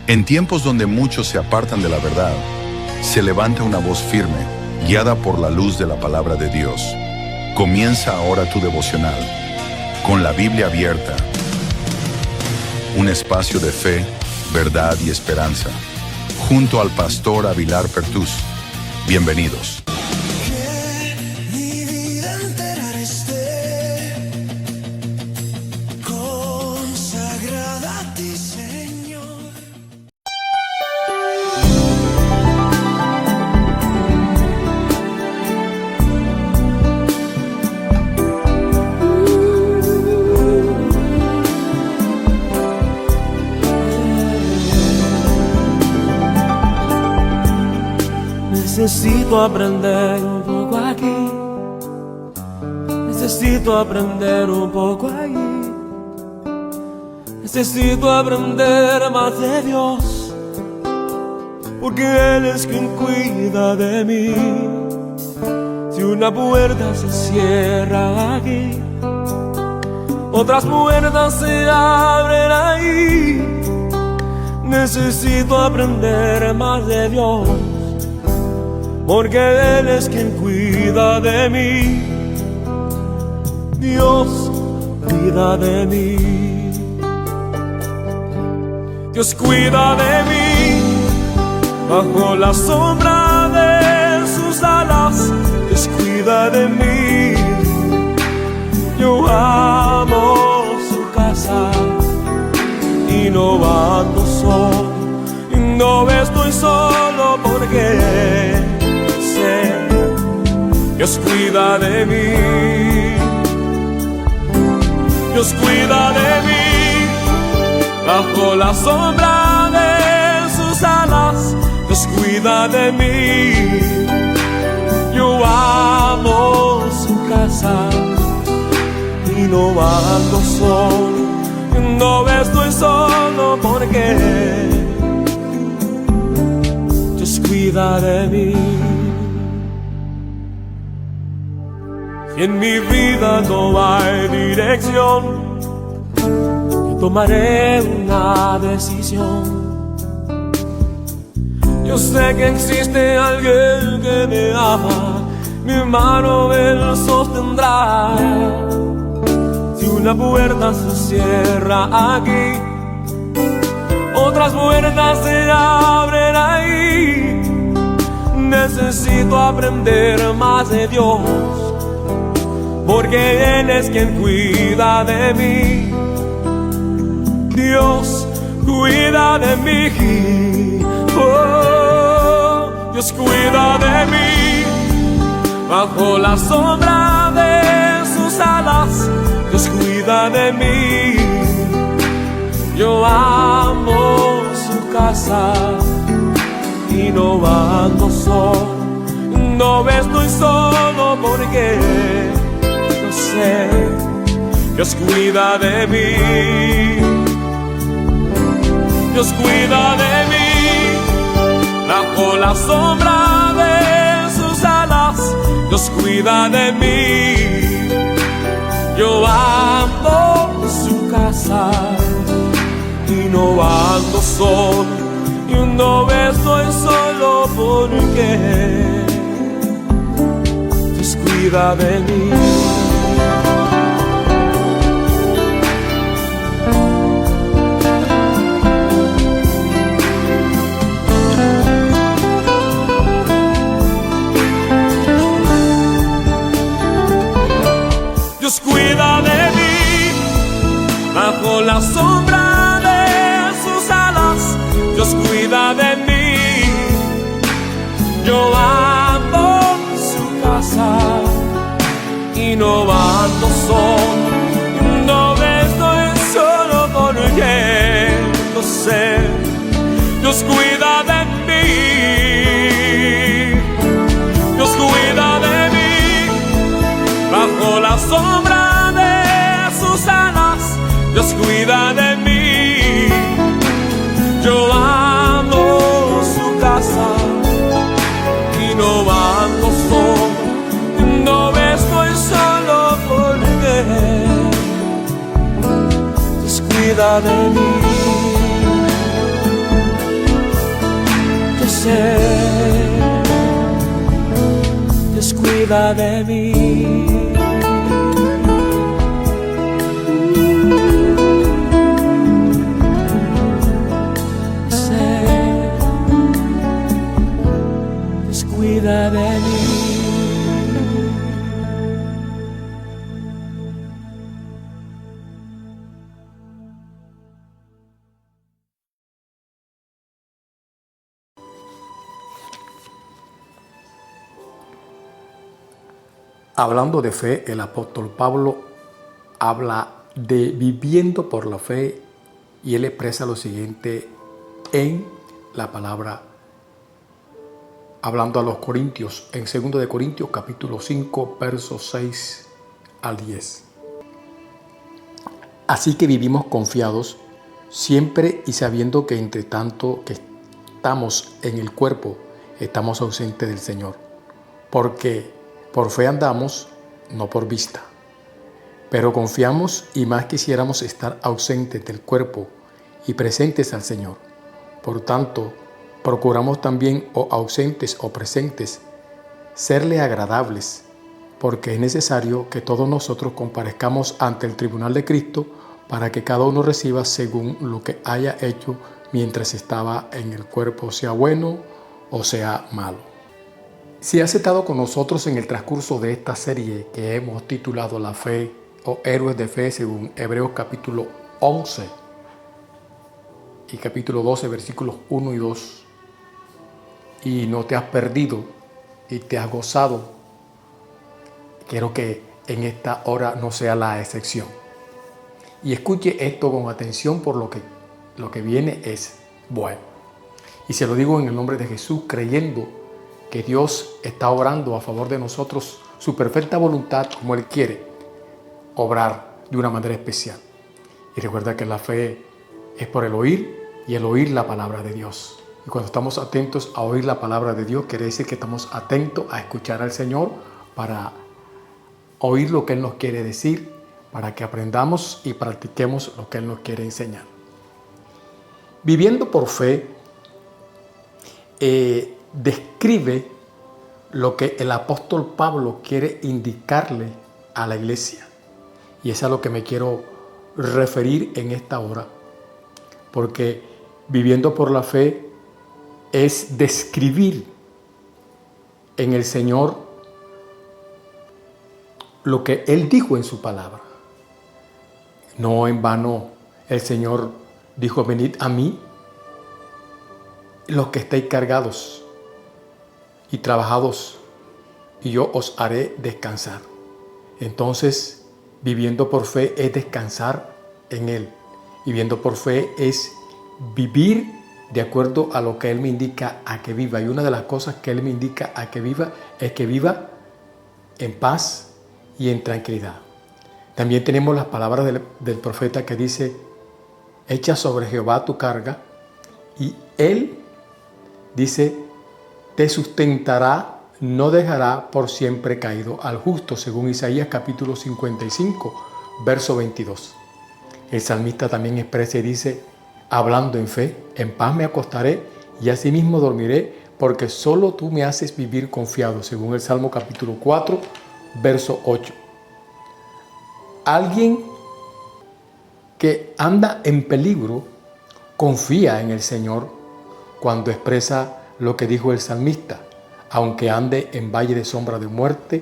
En tiempos donde muchos se apartan de la verdad, se levanta una voz firme, guiada por la luz de la palabra de Dios. Comienza ahora tu devocional, con la Biblia abierta. Un espacio de fe, verdad y esperanza, junto al pastor Avilar Pertús. Bienvenidos. Necesito aprender un poco aquí, necesito aprender un poco allí, necesito aprender más de Dios, porque Él es quien cuida de mí. Si una puerta se cierra aquí, otras puertas se abren ahí. Necesito aprender más de Dios, porque Él es quien cuida de mí. Dios cuida de mí. Dios cuida de mí. Bajo la sombra de sus alas, Dios cuida de mí. Yo amo su casa y no ando solo, y no estoy solo porque Dios cuida de mí. Dios cuida de mí. Bajo la sombra de sus alas, Dios cuida de mí. Yo amo su casa y no ando solo, no estoy solo porque Dios cuida de mí. En mi vida no hay dirección, yo tomaré una decisión. Yo sé que existe alguien que me ama, mi mano Él sostendrá. Si una puerta se cierra aquí, otras puertas se abren ahí. Necesito aprender más de Dios, porque Él es quien cuida de mí. Dios cuida de mí. Oh, Dios cuida de mí. Bajo la sombra de sus alas, Dios cuida de mí. Yo amo su casa y no ando solo, no estoy solo porque Dios cuida de mí. Dios cuida de mí. Bajo la sombra de sus alas, Dios cuida de mí. Yo amo su casa y no ando solo, y no estoy solo porque Dios cuida de mí. Dios cuida de mí. Bajo la sombra de sus alas, Dios cuida de mí. Yo amo su casa y no ando solo, no estoy solo porque lo sé. Dios cuida de mí. Dios cuida de mí. Bajo la sombra de sus alas, Dios cuida de mí. Yo amo su casa y no ando solo, no estoy solo porque Dios cuida de mí. sé, descuida de mí. Cuida de mí. Hablando de fe, el apóstol Pablo habla de viviendo por la fe y él expresa lo siguiente en la palabra hablando a los Corintios, en 2 de Corintios capítulo 5, versos 6 al 10. Así que vivimos confiados, siempre y sabiendo que entre tanto que estamos en el cuerpo, estamos ausentes del Señor. Porque por fe andamos, no por vista. Pero confiamos y más quisiéramos estar ausentes del cuerpo y presentes al Señor. Por tanto, procuramos también, o ausentes o presentes, serle agradables, porque es necesario que todos nosotros comparezcamos ante el tribunal de Cristo para que cada uno reciba según lo que haya hecho mientras estaba en el cuerpo, sea bueno o sea malo. Si has estado con nosotros en el transcurso de esta serie que hemos titulado La Fe o Héroes de Fe según Hebreos capítulo 11 y capítulo 12 versículos 1 y 2, y no te has perdido y te has gozado, quiero que en esta hora no sea la excepción. Y escuche esto con atención, por lo que viene es bueno. Y se lo digo en el nombre de Jesús, creyendo que Dios está obrando a favor de nosotros su perfecta voluntad, como Él quiere obrar de una manera especial. Y recuerda que la fe es por el oír, y el oír la palabra de Dios. Y cuando estamos atentos a oír la palabra de Dios, quiere decir que estamos atentos a escuchar al Señor para oír lo que Él nos quiere decir, para que aprendamos y practiquemos lo que Él nos quiere enseñar. Viviendo por fe describe lo que el apóstol Pablo quiere indicarle a la iglesia. Y es a lo que me quiero referir en esta hora. Porque viviendo por la fe es describir en el Señor lo que Él dijo en su palabra. No en vano el Señor dijo: venid a mí los que estáis cargados y trabajados, y yo os haré descansar. Entonces, viviendo por fe es descansar en Él. Viviendo por fe es vivir de acuerdo a lo que Él me indica a que viva. Y una de las cosas que Él me indica a que viva es que viva en paz y en tranquilidad. También tenemos las palabras del profeta que dice: echa sobre Jehová tu carga y Él, dice, te sustentará, no dejará por siempre caído al justo, según Isaías capítulo 55, verso 22. El salmista también expresa y dice, hablando en fe, en paz me acostaré y asimismo dormiré, porque solo tú me haces vivir confiado, según el Salmo capítulo 4, verso 8. Alguien que anda en peligro confía en el Señor cuando expresa lo que dijo el salmista: aunque ande en valle de sombra de muerte,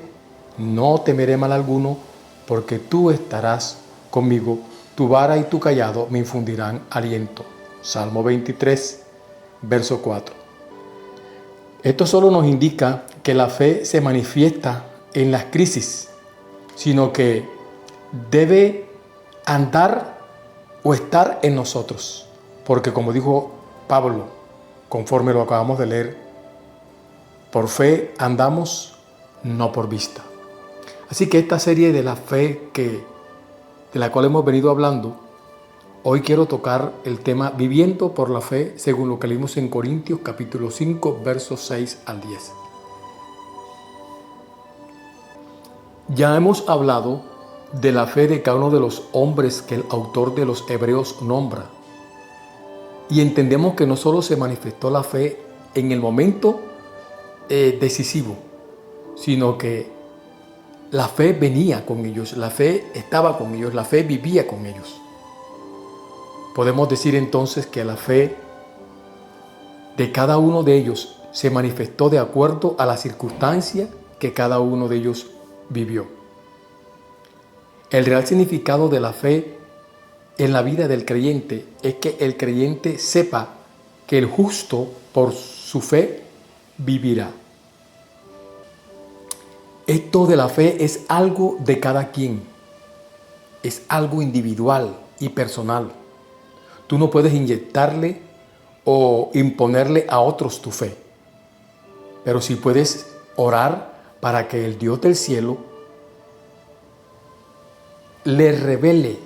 no temeré mal alguno, porque tú estarás conmigo, tu vara y tu cayado me infundirán aliento. Salmo 23, verso 4. Esto solo nos indica que la fe se manifiesta en las crisis, sino que debe andar o estar en nosotros. Porque como dijo Pablo, conforme lo acabamos de leer, por fe andamos, no por vista. Así que esta serie de la fe de la cual hemos venido hablando, hoy quiero tocar el tema viviendo por la fe, según lo que leímos en Corintios capítulo 5, versos 6 al 10. Ya hemos hablado de la fe de cada uno de los hombres que el autor de los Hebreos nombra. Y entendemos que no solo se manifestó la fe en el momento decisivo, sino que la fe venía con ellos, la fe estaba con ellos, la fe vivía con ellos. Podemos decir entonces que la fe de cada uno de ellos se manifestó de acuerdo a la circunstancia que cada uno de ellos vivió. El real significado de la fe en la vida del creyente es que el creyente sepa que el justo por su fe vivirá. Esto de la fe es algo de cada quien, es algo individual y personal. Tú no puedes inyectarle o imponerle a otros tu fe, pero sí puedes orar para que el Dios del cielo le revele,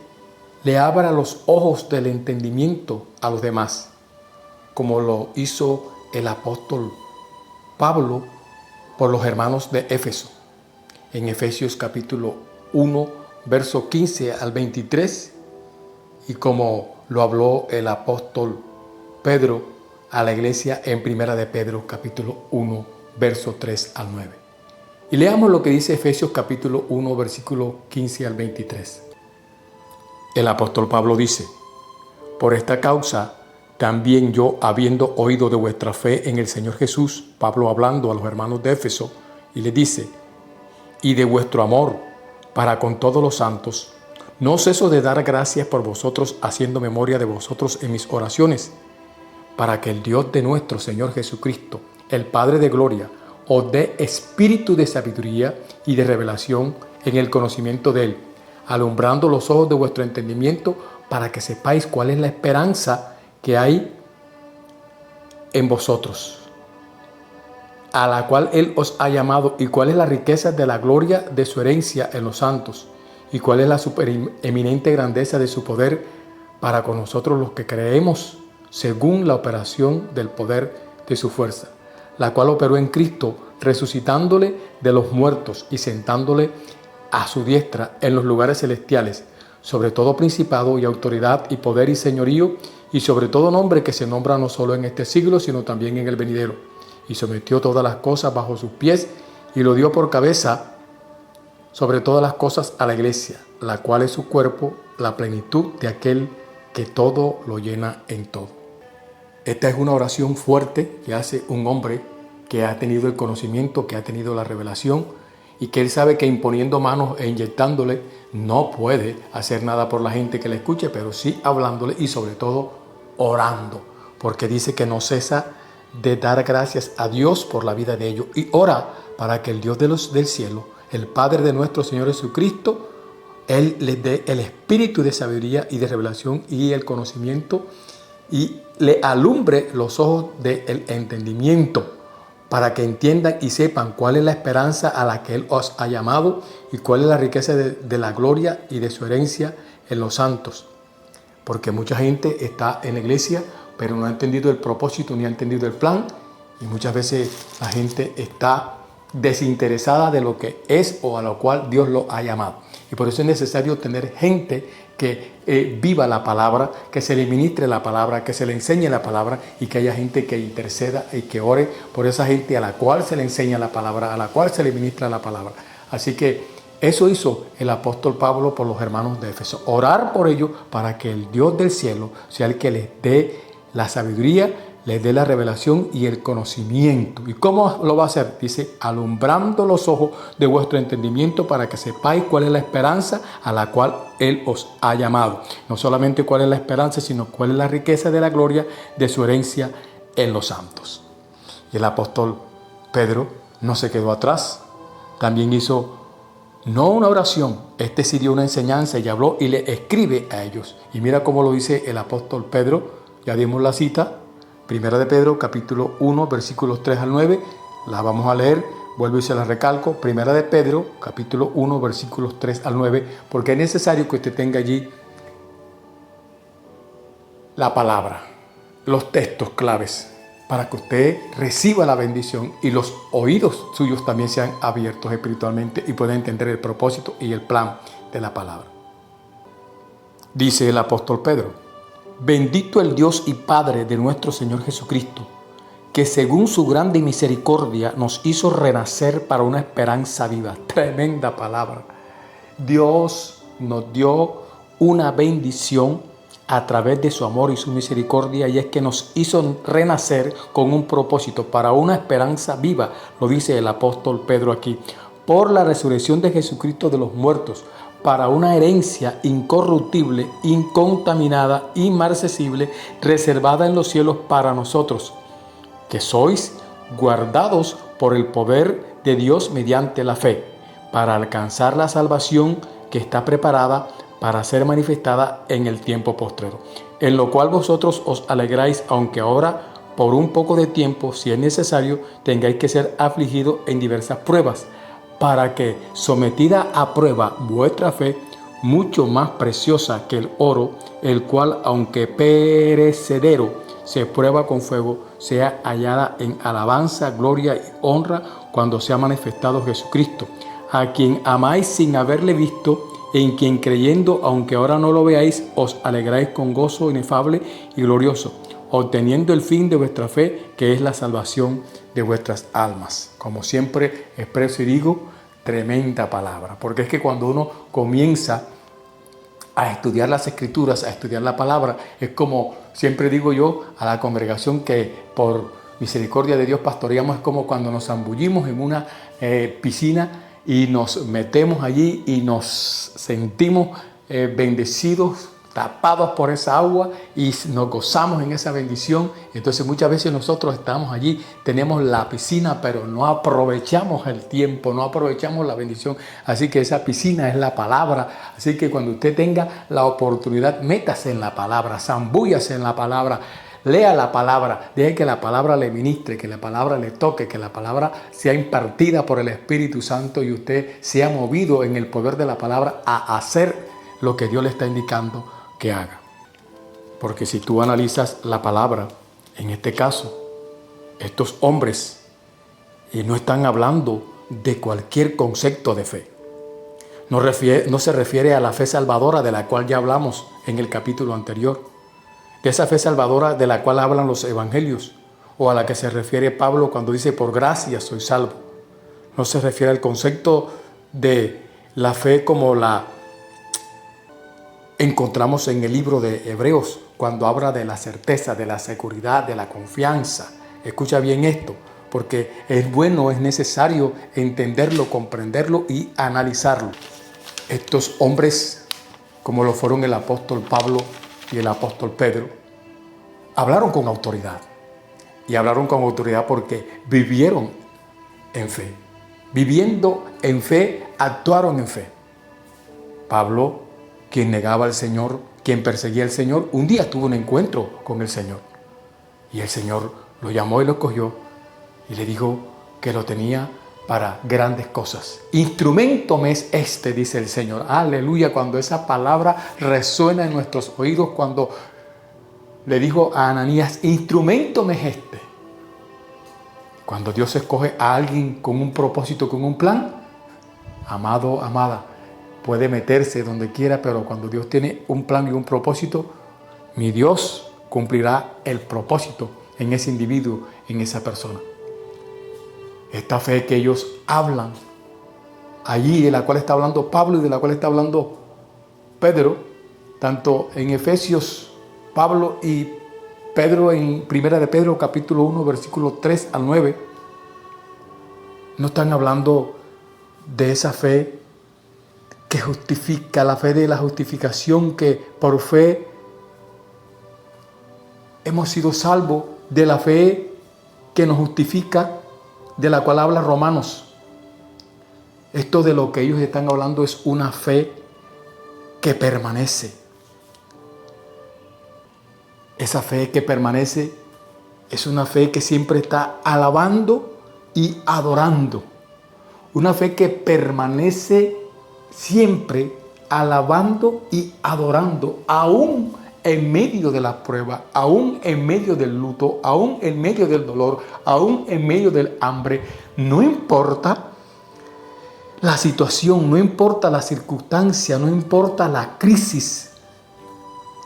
le abra los ojos del entendimiento a los demás, como lo hizo el apóstol Pablo por los hermanos de Éfeso. En Efesios capítulo 1, verso 15 al 23, y como lo habló el apóstol Pedro a la iglesia en Primera de Pedro capítulo 1, verso 3 al 9. Y leamos lo que dice Efesios capítulo 1, versículo 15 al 23. El apóstol Pablo dice: por esta causa también yo, habiendo oído de vuestra fe en el Señor Jesús, Pablo hablando a los hermanos de Éfeso, y les dice: y de vuestro amor para con todos los santos, no ceso de dar gracias por vosotros, haciendo memoria de vosotros en mis oraciones, para que el Dios de nuestro Señor Jesucristo, el Padre de gloria, os dé espíritu de sabiduría y de revelación en el conocimiento de Él, alumbrando los ojos de vuestro entendimiento, para que sepáis cuál es la esperanza que hay en vosotros, a la cual Él os ha llamado, y cuál es la riqueza de la gloria de su herencia en los santos, y cuál es la supereminente grandeza de su poder para con nosotros los que creemos, según la operación del poder de su fuerza, la cual operó en Cristo, resucitándole de los muertos y sentándole a su diestra en los lugares celestiales, sobre todo principado y autoridad y poder y señorío, y sobre todo nombre que se nombra no solo en este siglo, sino también en el venidero. Y sometió todas las cosas bajo sus pies, y lo dio por cabeza sobre todas las cosas a la iglesia, la cual es su cuerpo, la plenitud de aquel que todo lo llena en todo. Esta es una oración fuerte que hace un hombre que ha tenido el conocimiento, que ha tenido la revelación, y que él sabe que imponiendo manos e inyectándole no puede hacer nada por la gente que le escuche, pero sí hablándole y sobre todo orando, porque dice que no cesa de dar gracias a Dios por la vida de ellos, y ora para que el Dios del cielo, el Padre de nuestro Señor Jesucristo, Él les dé el espíritu de sabiduría y de revelación y el conocimiento, y le alumbre los ojos del entendimiento, para que entiendan y sepan cuál es la esperanza a la que Él os ha llamado, y cuál es la riqueza de la gloria y de su herencia en los santos. Porque mucha gente está en la iglesia, pero no ha entendido el propósito ni ha entendido el plan, y muchas veces la gente está desinteresada de lo que es o a lo cual Dios lo ha llamado. Y por eso es necesario tener gente que viva la palabra, que se le ministre la palabra, que se le enseñe la palabra, y que haya gente que interceda y que ore por esa gente a la cual se le enseña la palabra, a la cual se le ministra la palabra. Así que eso hizo el apóstol Pablo por los hermanos de Éfeso, orar por ellos para que el Dios del cielo sea el que les dé la sabiduría, les dé la revelación y el conocimiento. ¿Y cómo lo va a hacer? Dice: alumbrando los ojos de vuestro entendimiento, para que sepáis cuál es la esperanza a la cual Él os ha llamado. No solamente cuál es la esperanza, sino cuál es la riqueza de la gloria de su herencia en los santos. Y el apóstol Pedro no se quedó atrás. También hizo no una oración, sí dio una enseñanza y habló y le escribe a ellos. Y mira cómo lo dice el apóstol Pedro. Ya dimos la cita, Primera de Pedro, capítulo 1, versículos 3 al 9. La vamos a leer, vuelvo y se la recalco. Primera de Pedro, capítulo 1, versículos 3 al 9, porque es necesario que usted tenga allí la palabra, los textos claves, para que usted reciba la bendición y los oídos suyos también sean abiertos espiritualmente y pueda entender el propósito y el plan de la palabra. Dice el apóstol Pedro: bendito el Dios y Padre de nuestro Señor Jesucristo, que según su grande misericordia nos hizo renacer para una esperanza viva. Tremenda palabra. Dios nos dio una bendición a través de su amor y su misericordia, y es que nos hizo renacer con un propósito para una esperanza viva, lo dice el apóstol Pedro aquí, por la resurrección de Jesucristo de los muertos, para una herencia incorruptible, incontaminada, inmarcesible, reservada en los cielos para nosotros, que sois guardados por el poder de Dios mediante la fe, para alcanzar la salvación que está preparada para ser manifestada en el tiempo postrero, en lo cual vosotros os alegráis, aunque ahora por un poco de tiempo, si es necesario, tengáis que ser afligidos en diversas pruebas, para que, sometida a prueba vuestra fe, mucho más preciosa que el oro, el cual, aunque perecedero, se prueba con fuego, sea hallada en alabanza, gloria y honra cuando sea manifestado Jesucristo, a quien amáis sin haberle visto, en quien creyendo, aunque ahora no lo veáis, os alegráis con gozo inefable y glorioso, obteniendo el fin de vuestra fe, que es la salvación de vuestras almas. Como siempre expreso y digo, tremenda palabra, porque es que cuando uno comienza a estudiar las Escrituras, a estudiar la palabra, es como siempre digo yo a la congregación que por misericordia de Dios pastoreamos, es como cuando nos zambullimos en una piscina y nos metemos allí y nos sentimos bendecidos, tapados por esa agua, y nos gozamos en esa bendición. Entonces muchas veces nosotros estamos allí, tenemos la piscina, pero no aprovechamos el tiempo, no aprovechamos la bendición. Así que esa piscina es la palabra. Así que cuando usted tenga la oportunidad, métase en la palabra, zambúllase en la palabra, lea la palabra, deje que la palabra le ministre, que la palabra le toque, que la palabra sea impartida por el Espíritu Santo y usted sea movido en el poder de la palabra a hacer lo que Dios le está indicando que haga. Porque si tú analizas la palabra, en este caso, estos hombres no están hablando de cualquier concepto de fe. No se refiere a la fe salvadora de la cual ya hablamos en el capítulo anterior, de esa fe salvadora de la cual hablan los evangelios, o a la que se refiere Pablo cuando dice por gracia soy salvo. No se refiere al concepto de la fe como la encontramos en el libro de Hebreos, cuando habla de la certeza, de la seguridad, de la confianza. Escucha bien esto, porque es bueno, es necesario entenderlo, comprenderlo y analizarlo. Estos hombres, como lo fueron el apóstol Pablo y el apóstol Pedro, hablaron con autoridad. Y hablaron con autoridad porque vivieron en fe. Viviendo en fe, actuaron en fe. Pablo, quien negaba al Señor, quien perseguía al Señor, un día tuvo un encuentro con el Señor. Y el Señor lo llamó y lo escogió y le dijo que lo tenía para grandes cosas. Instrumento me es este, dice el Señor. Aleluya, cuando esa palabra resuena en nuestros oídos, cuando le dijo a Ananías, instrumento me es este. Cuando Dios escoge a alguien con un propósito, con un plan, amado, amada, puede meterse donde quiera, pero cuando Dios tiene un plan y un propósito, mi Dios cumplirá el propósito en ese individuo, en esa persona. Esta fe que ellos hablan allí, de la cual está hablando Pablo y de la cual está hablando Pedro, tanto en Efesios, Pablo y Pedro en Primera de Pedro, capítulo 1, versículo 3 al 9, no están hablando de esa fe que justifica, la fe de la justificación, que por fe hemos sido salvos, de la fe que nos justifica, de la cual habla Romanos. Esto de lo que ellos están hablando es una fe que permanece. Esa fe que permanece es una fe que siempre está alabando y adorando. Una fe que permanece siempre alabando y adorando, aún en medio de la prueba, aún en medio del luto, aún en medio del dolor, aún en medio del hambre. No importa la situación, no importa la circunstancia, no importa la crisis.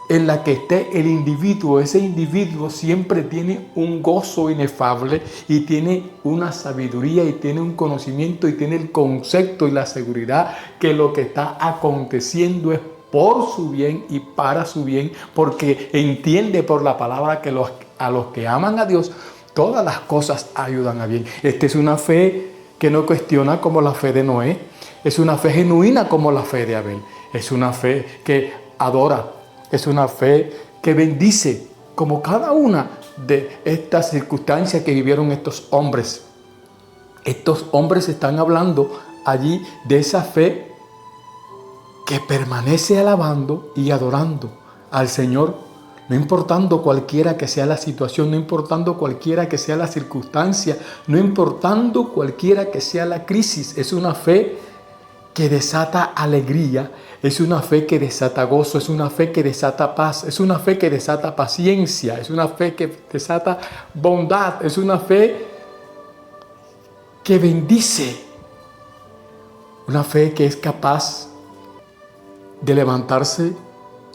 en la que esté el individuo, ese individuo siempre tiene un gozo inefable y tiene una sabiduría y tiene un conocimiento y tiene el concepto y la seguridad que lo que está aconteciendo es por su bien y para su bien, porque entiende por la palabra que a los que aman a Dios, todas las cosas ayudan a bien. Esta es una fe que no cuestiona como la fe de Noé, es una fe genuina como la fe de Abel, es una fe que adora, es una fe que bendice, como cada una de estas circunstancias que vivieron estos hombres. Estos hombres están hablando allí de esa fe que permanece alabando y adorando al Señor, no importando cualquiera que sea la situación, no importando cualquiera que sea la circunstancia, no importando cualquiera que sea la crisis. Es una fe que desata alegría, es una fe que desata gozo, es una fe que desata paz, es una fe que desata paciencia, es una fe que desata bondad, es una fe que bendice, una fe que es capaz de levantarse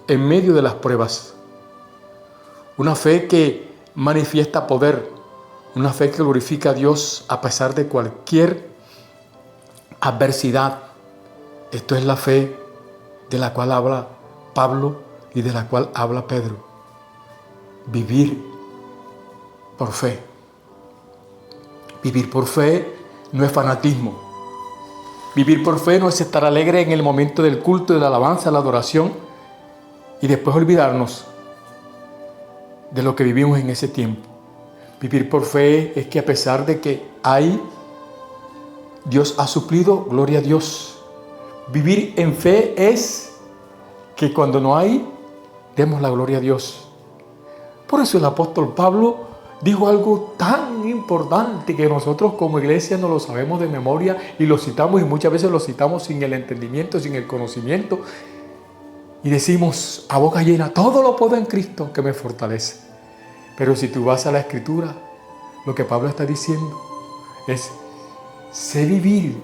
en medio de las pruebas, una fe que manifiesta poder, una fe que glorifica a Dios a pesar de cualquier adversidad. Esto es la fe de la cual habla Pablo y de la cual habla Pedro. Vivir por fe. Vivir por fe no es fanatismo. Vivir por fe no es estar alegre en el momento del culto, de la alabanza, la adoración y después olvidarnos de lo que vivimos en ese tiempo. Vivir por fe es que a pesar de que Dios ha suplido, gloria a Dios. Vivir en fe es que cuando no hay, demos la gloria a Dios. Por eso el apóstol Pablo dijo algo tan importante que nosotros como iglesia no lo sabemos de memoria y lo citamos, y muchas veces lo citamos sin el entendimiento, sin el conocimiento, y decimos a boca llena: todo lo puedo en Cristo que me fortalece. Pero si tú vas a la Escritura, lo que Pablo está diciendo es: sé vivir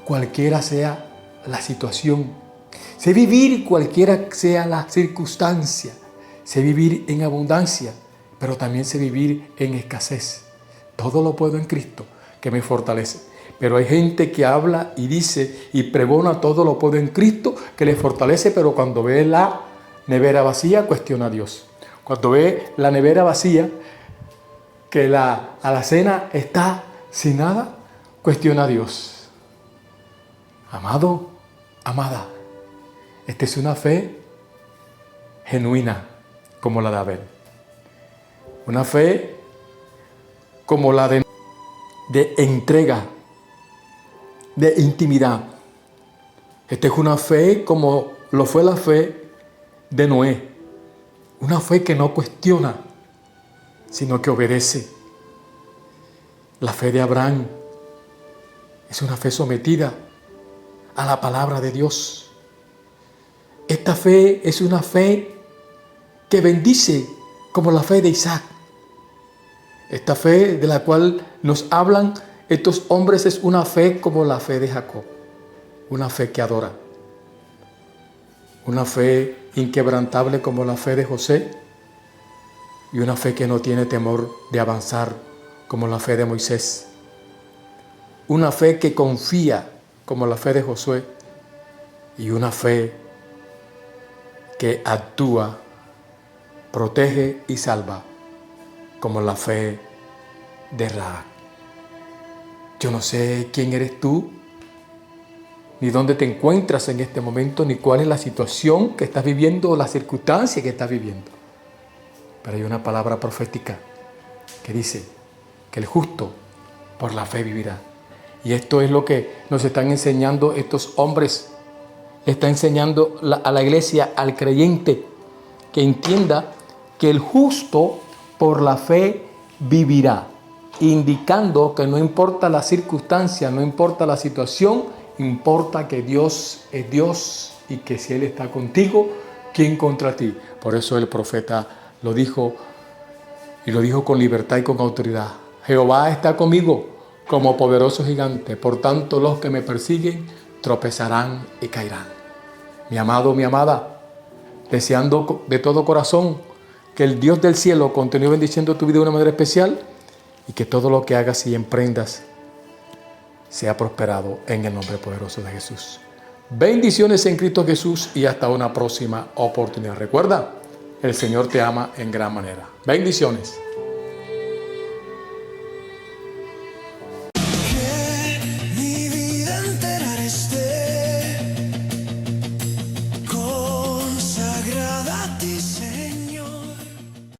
cualquiera sea la situación, sé vivir cualquiera sea la circunstancia, sé vivir en abundancia, pero también sé vivir en escasez. Todo lo puedo en Cristo que me fortalece. Pero hay gente que habla y dice y pregona todo lo puedo en Cristo que le fortalece, pero cuando ve la nevera vacía cuestiona a Dios. Cuando ve la nevera vacía, que la alacena está sin nada, cuestiona a Dios. Amado, amada, esta es una fe genuina como la de Abel. Una fe como la de entrega, de intimidad. Esta es una fe como lo fue la fe de Noé. Una fe que no cuestiona, sino que obedece. La fe de Abraham es una fe sometida a la palabra de Dios. Esta fe es una fe que bendice como la fe de Isaac. Esta fe de la cual nos hablan estos hombres es una fe como la fe de Jacob. Una fe que adora. Una fe inquebrantable como la fe de José. Y una fe que no tiene temor de avanzar como la fe de Moisés. Una fe que confía como la fe de Josué. Y una fe que actúa, protege y salva como la fe de Rahab. Yo no sé quién eres tú, ni dónde te encuentras en este momento, ni cuál es la situación que estás viviendo o la circunstancia que estás viviendo. Pero hay una palabra profética que dice que el justo por la fe vivirá. Y esto es lo que nos están enseñando estos hombres. Está enseñando a la iglesia, al creyente, que entienda que el justo por la fe vivirá, indicando que no importa la circunstancia, no importa la situación, importa que Dios es Dios y que si Él está contigo, ¿quién contra ti? Por eso el profeta lo dijo, y lo dijo con libertad y con autoridad. Jehová está conmigo como poderoso gigante, por tanto los que me persiguen tropezarán y caerán. Mi amado, mi amada, deseando de todo corazón que el Dios del cielo continúe bendiciendo tu vida de una manera especial y que todo lo que hagas y emprendas sea prosperado en el nombre poderoso de Jesús. Bendiciones en Cristo Jesús y hasta una próxima oportunidad. Recuerda, el Señor te ama en gran manera. Bendiciones.